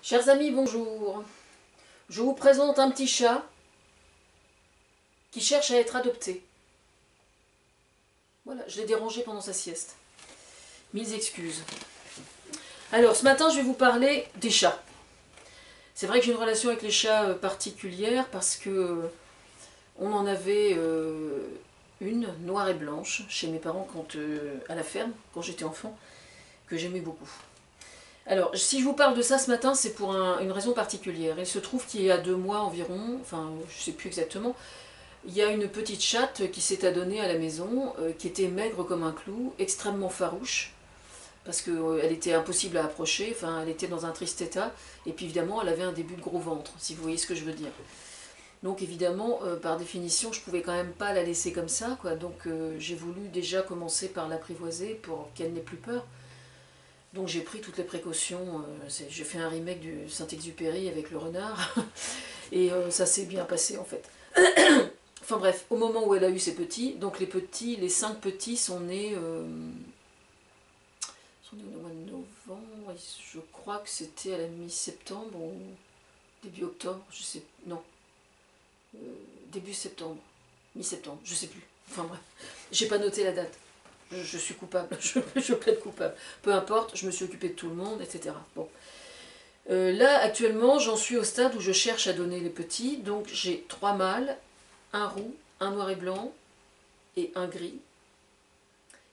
Chers amis, bonjour. Je vous présente un petit chat qui cherche à être adopté. Voilà, je l'ai dérangé pendant sa sieste. Mille excuses. Alors, ce matin, je vais vous parler des chats. C'est vrai que j'ai une relation avec les chats particulière parce que on en avait une noire et blanche chez mes parents à la ferme, quand j'étais enfant, que j'aimais beaucoup. Alors, si je vous parle de ça ce matin, c'est pour une raison particulière. Il se trouve qu'il y a 2 mois environ, enfin, je ne sais plus exactement, il y a une petite chatte qui s'est adonnée à la maison, qui était maigre comme un clou, extrêmement farouche, parce qu'elle était impossible à approcher, enfin, elle était dans un triste état, et puis évidemment, elle avait un début de gros ventre, si vous voyez ce que je veux dire. Donc évidemment, par définition, je ne pouvais quand même pas la laisser comme ça, quoi. Donc j'ai voulu déjà commencer par l'apprivoiser pour qu'elle n'ait plus peur. Donc j'ai pris toutes les précautions, j'ai fait un remake du Saint-Exupéry avec le renard, et ça s'est bien passé en fait. Enfin bref, au moment où elle a eu ses petits, donc les 5 petits sont nés au mois de novembre, et je crois que c'était à la mi-septembre ou début octobre, je sais, non, début septembre, mi-septembre, je sais plus, enfin bref, j'ai pas noté la date. Je suis coupable, je plaide coupable. Peu importe, je me suis occupée de tout le monde, etc. Bon. Là, actuellement, j'en suis au stade où je cherche à donner les petits. Donc, j'ai 3 mâles, un roux, un noir et blanc et un gris.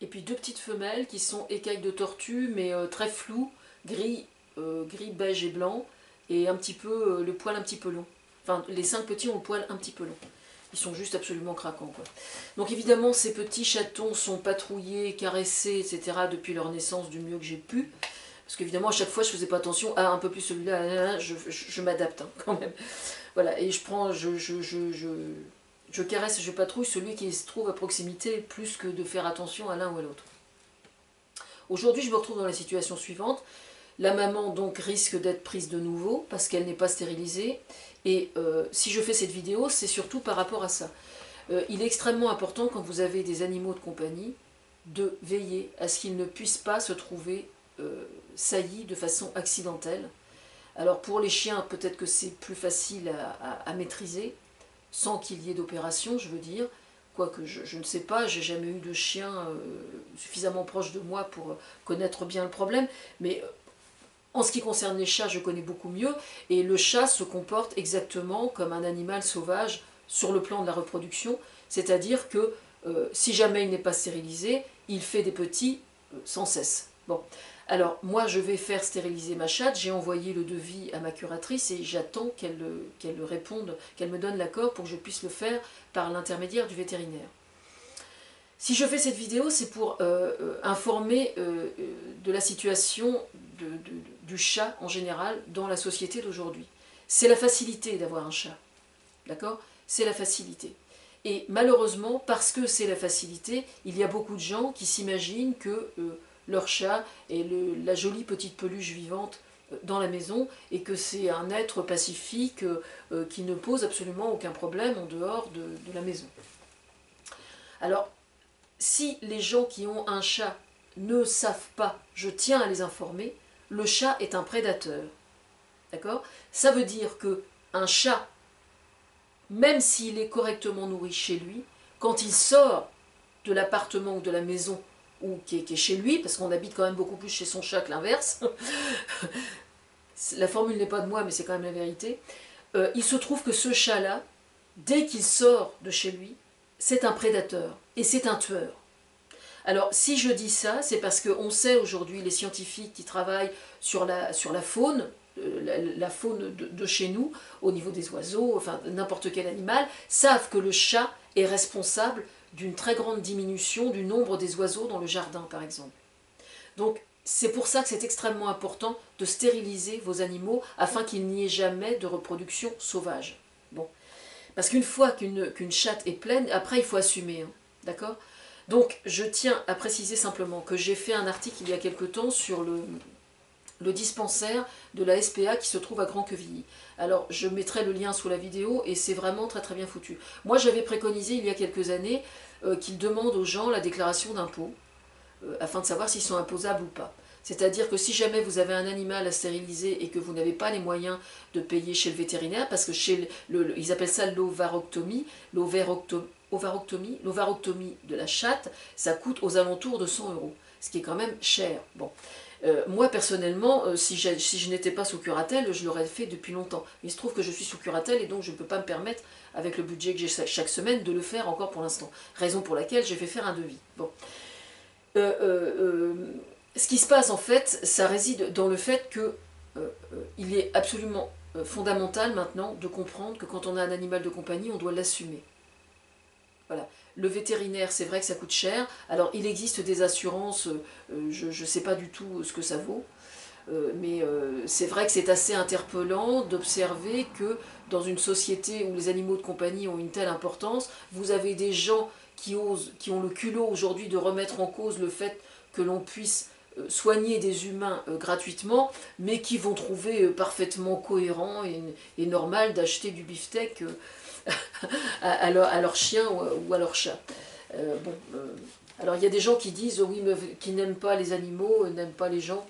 Et puis 2 petites femelles qui sont écailles de tortue, mais très floues, gris, beige et blanc, et un petit peu le poil un petit peu long. Enfin, les 5 petits ont le poil un petit peu long. Ils sont juste absolument craquants, quoi. Donc évidemment, ces petits chatons sont patrouillés, caressés, etc. depuis leur naissance du mieux que j'ai pu. Parce qu'évidemment, à chaque fois, je faisais pas attention. Ah, un peu plus celui-là, je m'adapte, hein, quand même. Voilà, et je prends, je caresse et je patrouille celui qui se trouve à proximité, plus que de faire attention à l'un ou à l'autre. Aujourd'hui, je me retrouve dans la situation suivante. La maman donc risque d'être prise de nouveau parce qu'elle n'est pas stérilisée. Et si je fais cette vidéo, c'est surtout par rapport à ça. Il est extrêmement important quand vous avez des animaux de compagnie de veiller à ce qu'ils ne puissent pas se trouver saillis de façon accidentelle. Alors pour les chiens, peut-être que c'est plus facile à maîtriser, sans qu'il y ait d'opération, je veux dire. Quoique je ne sais pas, j'ai jamais eu de chien suffisamment proche de moi pour connaître bien le problème. Mais en ce qui concerne les chats, je connais beaucoup mieux, et le chat se comporte exactement comme un animal sauvage sur le plan de la reproduction, c'est-à-dire que si jamais il n'est pas stérilisé, il fait des petits sans cesse. Bon, alors moi je vais faire stériliser ma chatte, j'ai envoyé le devis à ma curatrice et j'attends qu'elle réponde, qu'elle me donne l'accord pour que je puisse le faire par l'intermédiaire du vétérinaire. Si je fais cette vidéo, c'est pour informer de la situation du chat en général dans la société d'aujourd'hui. C'est la facilité d'avoir un chat, d'accord? C'est la facilité. Et malheureusement, parce que c'est la facilité, il y a beaucoup de gens qui s'imaginent que leur chat est la jolie petite peluche vivante dans la maison et que c'est un être pacifique qui ne pose absolument aucun problème en dehors de la maison. Alors, si les gens qui ont un chat ne savent pas, je tiens à les informer, le chat est un prédateur. D'accord? Ça veut dire qu'un chat, même s'il est correctement nourri chez lui, quand il sort de l'appartement ou de la maison ou qui est chez lui, parce qu'on habite quand même beaucoup plus chez son chat que l'inverse, la formule n'est pas de moi mais c'est quand même la vérité, il se trouve que ce chat-là, dès qu'il sort de chez lui, c'est un prédateur et c'est un tueur. Alors si je dis ça, c'est parce qu'on sait aujourd'hui, les scientifiques qui travaillent sur la faune, la faune de chez nous, au niveau des oiseaux, enfin n'importe quel animal, savent que le chat est responsable d'une très grande diminution du nombre des oiseaux dans le jardin par exemple. Donc c'est pour ça que c'est extrêmement important de stériliser vos animaux afin qu'il n'y ait jamais de reproduction sauvage. Bon. Parce qu'une fois qu'une chatte est pleine, après il faut assumer, hein, d'accord? Donc je tiens à préciser simplement que j'ai fait un article il y a quelque temps sur le dispensaire de la SPA qui se trouve à Grand-Quevilly. Alors je mettrai le lien sous la vidéo et c'est vraiment très très bien foutu. Moi j'avais préconisé il y a quelques années qu'ils demandent aux gens la déclaration d'impôt afin de savoir s'ils sont imposables ou pas. C'est-à-dire que si jamais vous avez un animal à stériliser et que vous n'avez pas les moyens de payer chez le vétérinaire, parce que chez ils appellent ça l'ovaroctomie, l'ovaroctomie de la chatte, ça coûte aux alentours de 100 euros, ce qui est quand même cher. Bon. Moi personnellement, si je n'étais pas sous curatelle, je l'aurais fait depuis longtemps. Il se trouve que je suis sous curatelle et donc je ne peux pas me permettre, avec le budget que j'ai chaque semaine, de le faire encore pour l'instant. Raison pour laquelle j'ai fait faire un devis. Bon. Ce qui se passe en fait, ça réside dans le fait que il est absolument fondamental maintenant de comprendre que quand on a un animal de compagnie, on doit l'assumer. Voilà. Le vétérinaire, c'est vrai que ça coûte cher. Alors, il existe des assurances, je ne sais pas du tout ce que ça vaut, mais c'est vrai que c'est assez interpellant d'observer que dans une société où les animaux de compagnie ont une telle importance, vous avez des gens qui ont le culot aujourd'hui de remettre en cause le fait que l'on puisse soigner des humains gratuitement, mais qui vont trouver parfaitement cohérent et normal d'acheter du beefsteak à leur chien ou à leur chat. Alors il y a des gens qui disent oui, mais qui n'aiment pas les animaux, n'aiment pas les gens,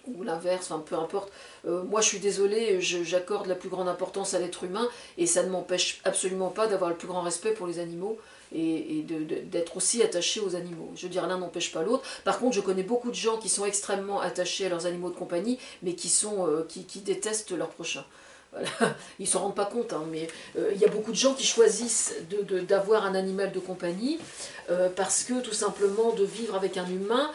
ou l'inverse, enfin peu importe. Moi je suis désolée, j'accorde la plus grande importance à l'être humain et ça ne m'empêche absolument pas d'avoir le plus grand respect pour les animaux et d'être aussi attaché aux animaux. Je veux dire, l'un n'empêche pas l'autre. Par contre, je connais beaucoup de gens qui sont extrêmement attachés à leurs animaux de compagnie, mais qui détestent leurs prochains. Voilà. Ils ne s'en rendent pas compte, hein, mais il y a beaucoup de gens qui choisissent d'avoir un animal de compagnie parce que tout simplement de vivre avec un humain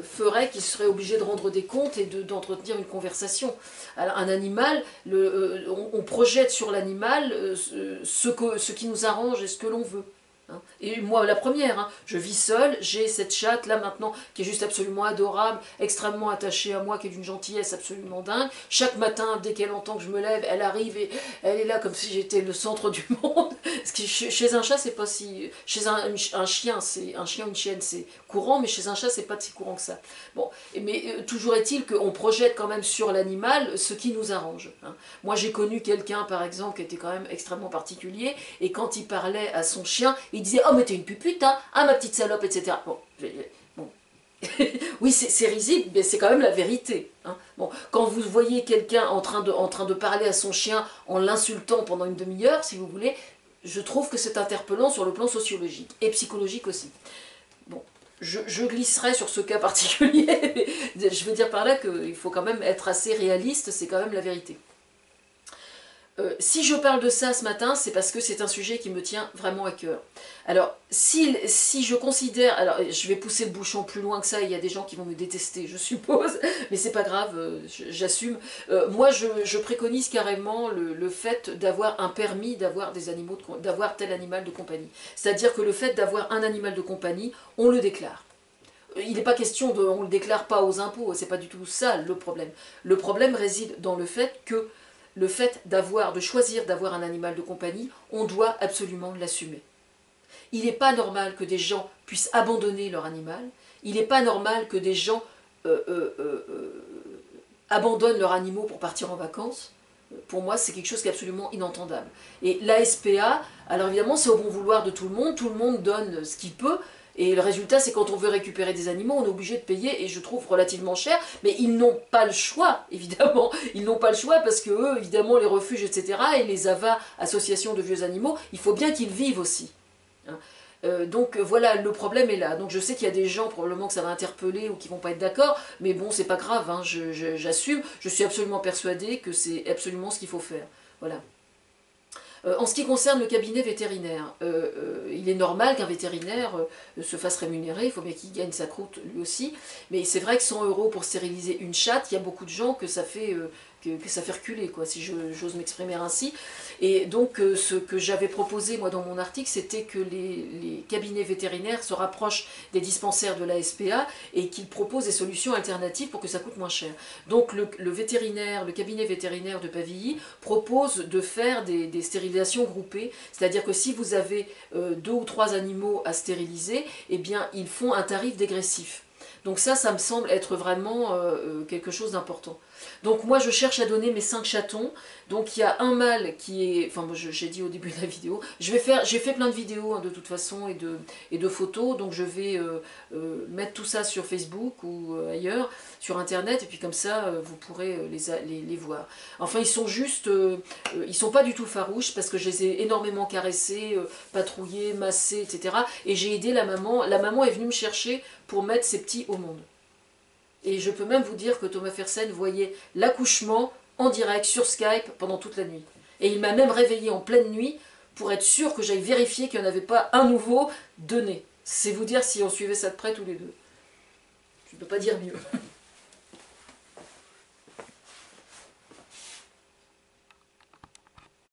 ferait qu'ils seraient obligés de rendre des comptes et d'entretenir une conversation. Alors, un animal, on projette sur l'animal ce qui nous arrange et ce que l'on veut. Hein. Et moi, la première, hein, je vis seule, j'ai cette chatte là maintenant qui est juste absolument adorable, extrêmement attachée à moi, qui est d'une gentillesse absolument dingue. Chaque matin, dès qu'elle entend que je me lève, elle arrive et elle est là comme si j'étais le centre du monde. Parce que chez un chat, c'est pas si. Chez un chien, c'est un chien ou une chienne, c'est courant, mais chez un chat, c'est pas si courant que ça. Bon, mais toujours est-il qu'on projette quand même sur l'animal ce qui nous arrange. Hein. Moi, j'ai connu quelqu'un, par exemple, qui était quand même extrêmement particulier, et quand il parlait à son chien, il disait « Oh, mais t'es une pupute, hein, ah, ma petite salope, etc. » Bon, oui, c'est risible, mais c'est quand même la vérité. Hein. Bon, quand vous voyez quelqu'un en train de parler à son chien en l'insultant pendant une demi-heure, si vous voulez, je trouve que c'est interpellant sur le plan sociologique et psychologique aussi. Bon, je glisserai sur ce cas particulier, je veux dire par là qu'il faut quand même être assez réaliste, c'est quand même la vérité. Si je parle de ça ce matin, c'est parce que c'est un sujet qui me tient vraiment à cœur. Alors, si je considère... Alors, je vais pousser le bouchon plus loin que ça, il y a des gens qui vont me détester, je suppose, mais c'est pas grave, j'assume. Moi, je préconise carrément le fait d'avoir un permis d'avoir des animaux, d'avoir tel animal de compagnie. C'est-à-dire que le fait d'avoir un animal de compagnie, on le déclare. Il n'est pas question on ne le déclare pas aux impôts, c'est pas du tout ça le problème. Le problème réside dans le fait que le fait de choisir d'avoir un animal de compagnie, on doit absolument l'assumer. Il n'est pas normal que des gens puissent abandonner leur animal, il n'est pas normal que des gens abandonnent leurs animaux pour partir en vacances. Pour moi, c'est quelque chose qui est absolument inentendable. Et l'ASPA, alors évidemment, c'est au bon vouloir de tout le monde donne ce qu'il peut, et le résultat, c'est quand on veut récupérer des animaux, on est obligé de payer, et je trouve relativement cher, mais ils n'ont pas le choix, évidemment. Ils n'ont pas le choix parce que eux, évidemment, les refuges, etc., et les AVA, associations de vieux animaux, il faut bien qu'ils vivent aussi. Hein. Donc voilà, le problème est là. Donc je sais qu'il y a des gens probablement que ça va interpeller ou qui vont pas être d'accord, mais bon, c'est pas grave, hein, j'assume, je suis absolument persuadée que c'est absolument ce qu'il faut faire. Voilà. En ce qui concerne le cabinet vétérinaire, il est normal qu'un vétérinaire se fasse rémunérer, il faut bien qu'il gagne sa croûte lui aussi, mais c'est vrai que 100 € pour stériliser une chatte, il y a beaucoup de gens que ça fait reculer, quoi, si j'ose m'exprimer ainsi. Et donc ce que j'avais proposé moi dans mon article, c'était que les cabinets vétérinaires se rapprochent des dispensaires de la SPA et qu'ils proposent des solutions alternatives pour que ça coûte moins cher. Donc le cabinet vétérinaire de Pavilly propose de faire des stérilisations groupées, c'est-à-dire que si vous avez 2 ou 3 animaux à stériliser, eh bien ils font un tarif dégressif. Donc ça me semble être vraiment quelque chose d'important. Donc moi je cherche à donner mes 5 chatons. Donc il y a un mâle qui est, enfin j'ai dit au début de la vidéo, j'ai fait plein de vidéos hein, de toute façon et de photos, donc je vais mettre tout ça sur Facebook ou ailleurs, sur internet, et puis comme ça vous pourrez les voir. Enfin ils sont juste, ils sont pas du tout farouches parce que je les ai énormément caressés, patrouillés, massés, etc. Et j'ai aidé la maman est venue me chercher pour mettre ses petits au monde. Et je peux même vous dire que Thomas Fersen voyait l'accouchement en direct sur Skype pendant toute la nuit. Et il m'a même réveillé en pleine nuit pour être sûr que j'aille vérifier qu'il n'y en avait pas un nouveau de né. C'est vous dire si on suivait ça de près tous les deux. Je ne peux pas dire mieux.